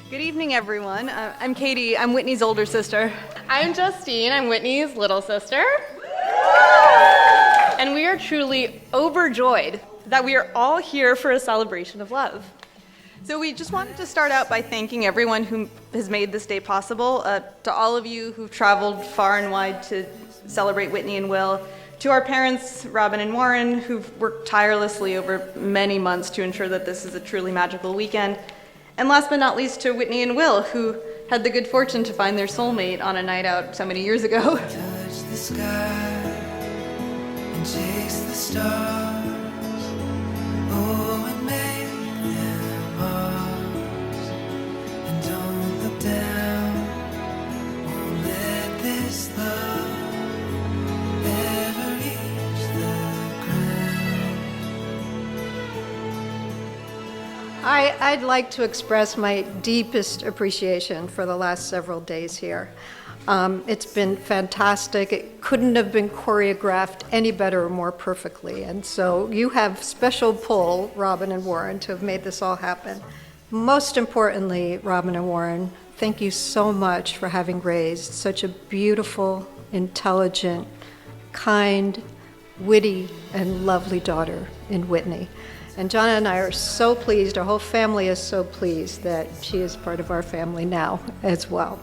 Good evening, everyone. I'm Katie. I'm Whitney's older sister. I'm Justine. I'm Whitney's little sister. And we are truly overjoyed that we are all here for a celebration of love. So we just wanted to start out by thanking everyone who has made this day possible. To all of you who've traveled far and wide to celebrate Whitney and Will. To our parents, Robin and Warren, who've worked tirelessly over many months to ensure that this is a truly magical weekend. And last but not least, to Whitney and Will, who had the good fortune to find their soulmate on a night out so many years ago. Touch the sky and chase the stars. Oh, and make them ours. And don't look down. Won't let this love ever reach the ground. I'd like to express my deepest appreciation for the last several days here. It's been fantastic. It couldn't have been choreographed any better or more perfectly. And so you have special pull, Robin and Warren, to have made this all happen. Most importantly, Robin and Warren, thank you so much for having raised such a beautiful, intelligent, kind, witty, and lovely daughter in Whitney. And John and I are so pleased, our whole family is so pleased that she is part of our family now as well.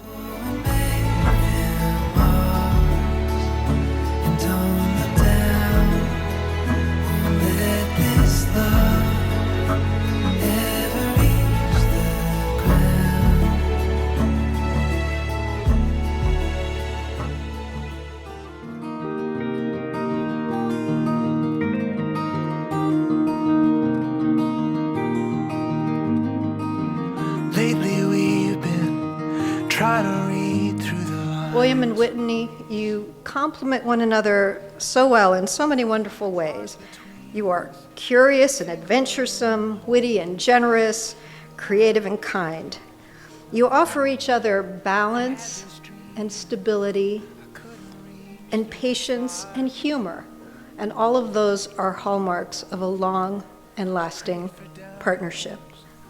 William and Whitney, you complement one another so well in so many wonderful ways. You are curious and adventuresome, witty and generous, creative and kind. You offer each other balance and stability and patience and humor, and all of those are hallmarks of a long and lasting partnership.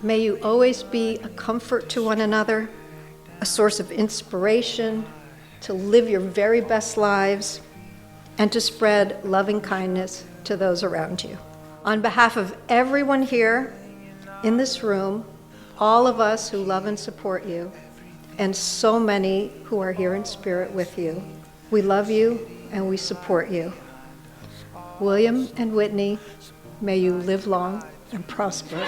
May you always be a comfort to one another, a source of inspiration, to live your very best lives, and to spread loving kindness to those around you. On behalf of everyone here in this room, all of us who love and support you, and so many who are here in spirit with you, we love you and we support you. William and Whitney, may you live long and prosper.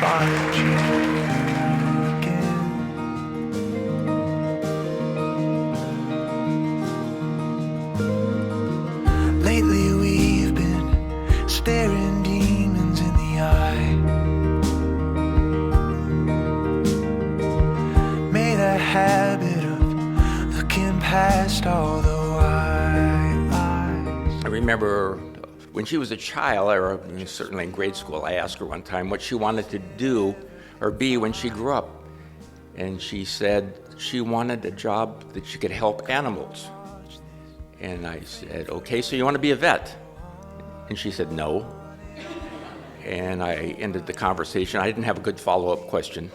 Find you again. Lately we've been staring demons in the eye. Made a habit of looking past all the whys. I remember when she was a child, or certainly in grade school, I asked her one time what she wanted to do or be when she grew up. And she said she wanted a job that she could help animals. And I said, okay, so you want to be a vet? And she said, no. And I ended the conversation. I didn't have a good follow-up question.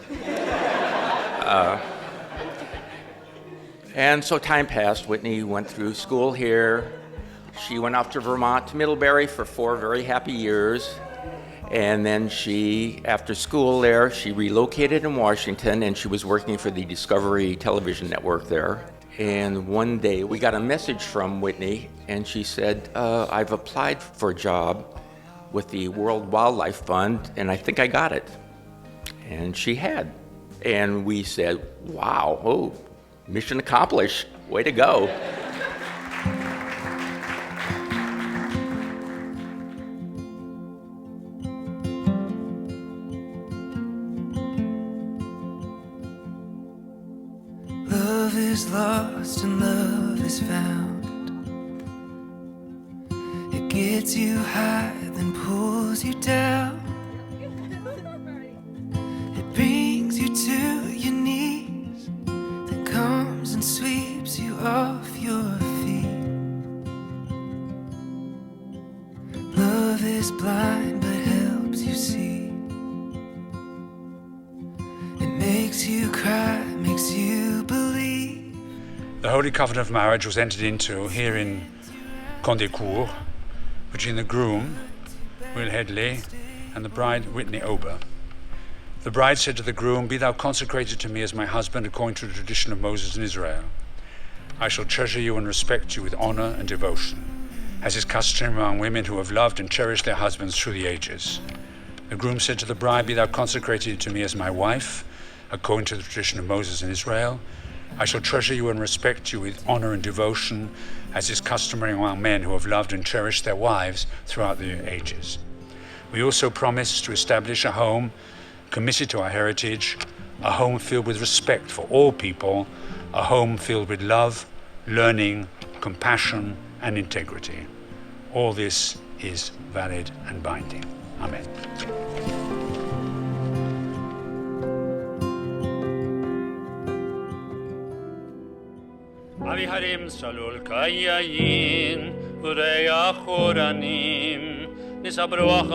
And so time passed. Whitney went through school here. She went off to Vermont, to Middlebury for 4 very happy years. And then she, after school there, she relocated in Washington, and she was working for the Discovery television network there. And one day we got a message from Whitney, and she said, I've applied for a job with the World Wildlife Fund, and I think I got it. And she had. And we said, wow, oh, mission accomplished, way to go. Love is lost and love is found. It gets you high, then pulls you down. It brings you to your knees, then comes and sweeps you off your feet. is blind but helps you see. It makes you cry, makes you believe. The Holy Covenant of Marriage was entered into here in Condécourt between the groom, Will Headley, and the bride, Whitney Ober. The bride said to the groom, "Be thou consecrated to me as my husband according to the tradition of Moses and Israel. I shall treasure you and respect you with honor and devotion, as is customary among women who have loved and cherished their husbands through the ages." The groom said to the bride, "Be thou consecrated to me as my wife, according to the tradition of Moses and Israel. I shall treasure you and respect you with honor and devotion, as is customary among men who have loved and cherished their wives throughout the ages." We also promise to establish a home committed to our heritage, a home filled with respect for all people, a home filled with love, learning, compassion, and integrity. All this is valid and binding. Amen. אבי הרים סלול קייין וריח אורנים נסברוח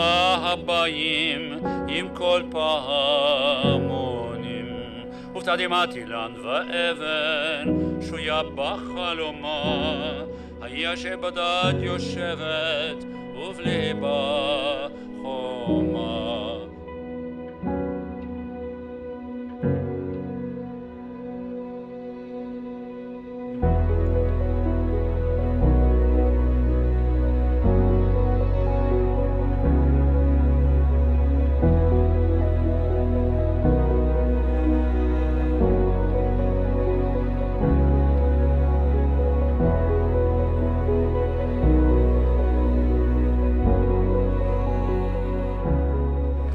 הבאים עם כל פעמונים ופתדימת אילן ואבן שויה בחלומה היה שבדד יושבת ובליבה חומה.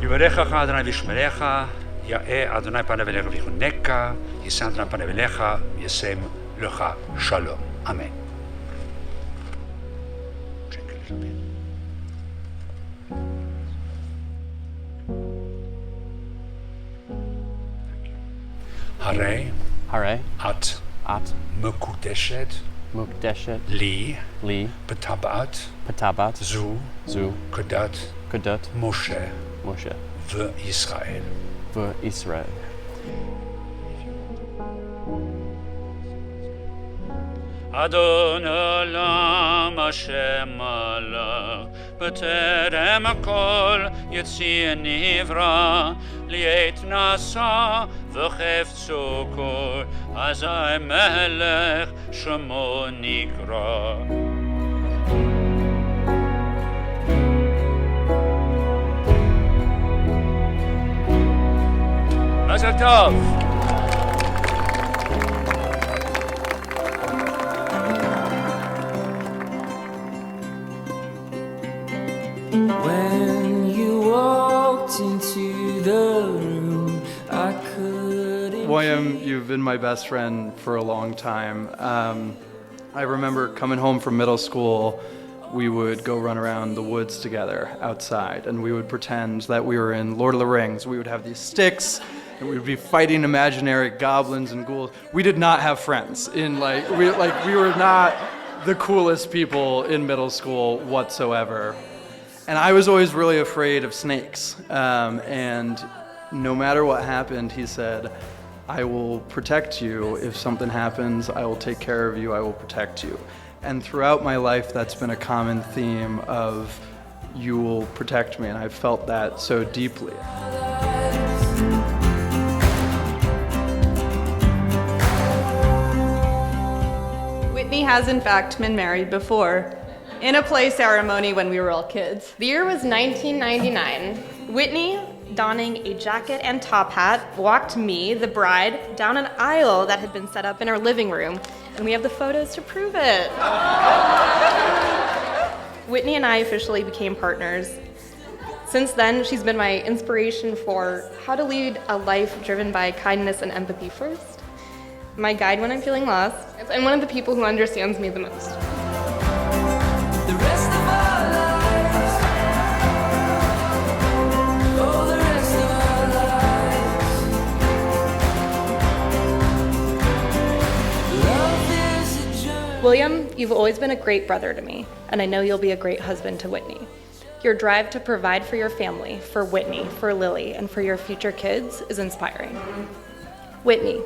יברכך אדוני וישמרך, יאה אדוני פניו אליך ויחונקה, יישא אדוני פניו אליך וישם לך שלום. אמן. Drink a little bit. הרי את מקודשת לי בטבעת זו כדת משה וישראל. אדון עולם השם מלך בטרם הכל יציר נברא לעת נשא וחפצו כל אזי מלך שמו נקרא. מזל טוב. When you walked into the room, I couldn't. William, you've been my best friend for a long time. I remember coming home from middle school, we would go run around the woods together outside, and we would pretend that we were in Lord of the Rings. We would have these sticks, and we would be fighting imaginary goblins and ghouls. We did not have friends. We were not the coolest people in middle school whatsoever. And I was always really afraid of snakes. And no matter what happened, he said, "I will protect you. If something happens, I will take care of you. I will protect you." And throughout my life, that's been a common theme of you will protect me. And I've felt that so deeply. Whitney has in fact been married before, in a play ceremony when we were all kids. The year was 1999. Whitney, donning a jacket and top hat, walked me, the bride, down an aisle that had been set up in our living room, and we have the photos to prove it. Whitney and I officially became partners. Since then, she's been my inspiration for how to lead a life driven by kindness and empathy first, my guide when I'm feeling lost, and one of the people who understands me the most. The rest of our lives, oh, the rest of our lives. Love is a journey. William, you've always been a great brother to me, and I know you'll be a great husband to Whitney. Your drive to provide for your family, for Whitney, for Lily, and for your future kids is inspiring. Whitney,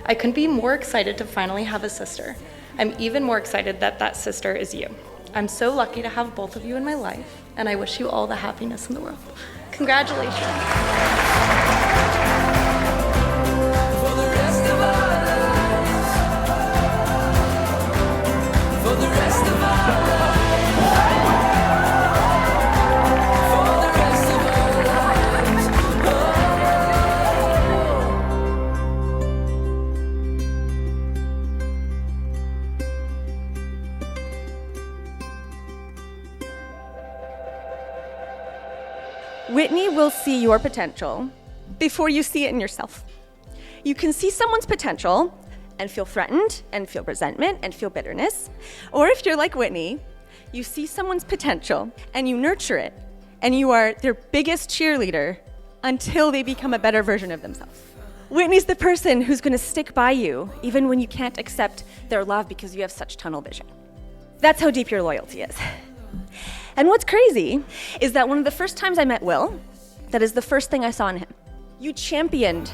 I couldn't be more excited to finally have a sister. I'm even more excited that that sister is you. I'm so lucky to have both of you in my life, and I wish you all the happiness in the world. Congratulations. Whitney will see your potential before you see it in yourself. You can see someone's potential and feel threatened and feel resentment and feel bitterness. Or if you're like Whitney, you see someone's potential and you nurture it and you are their biggest cheerleader until they become a better version of themselves. Whitney's the person who's going to stick by you even when you can't accept their love because you have such tunnel vision. That's how deep your loyalty is. And what's crazy is that one of the first times I met Will, that is the first thing I saw in him. You championed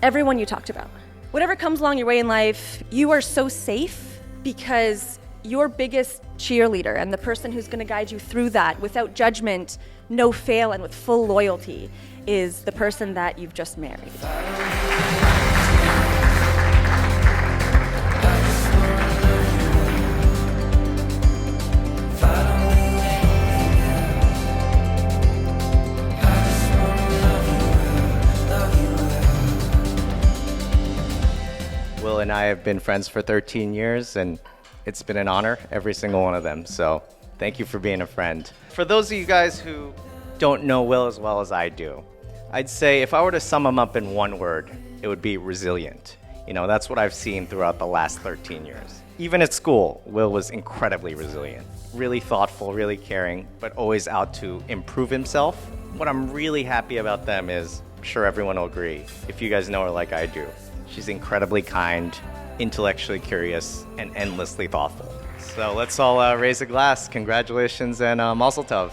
everyone you talked about. Whatever comes along your way in life, you are so safe because your biggest cheerleader and the person who's going to guide you through that without judgment, no fail, and with full loyalty is the person that you've just married. Will and I have been friends for 13 years, and it's been an honor, every single one of them. So thank you for being a friend. For those of you guys who don't know Will as well as I do, I'd say if I were to sum him up in one word, it would be resilient. You know, that's what I've seen throughout the last 13 years. Even at school, Will was incredibly resilient, really thoughtful, really caring, but always out to improve himself. What I'm really happy about them is, I'm sure everyone will agree, if you guys know her like I do, she's incredibly kind, intellectually curious, and endlessly thoughtful. So let's all raise a glass. Congratulations and mazel tov.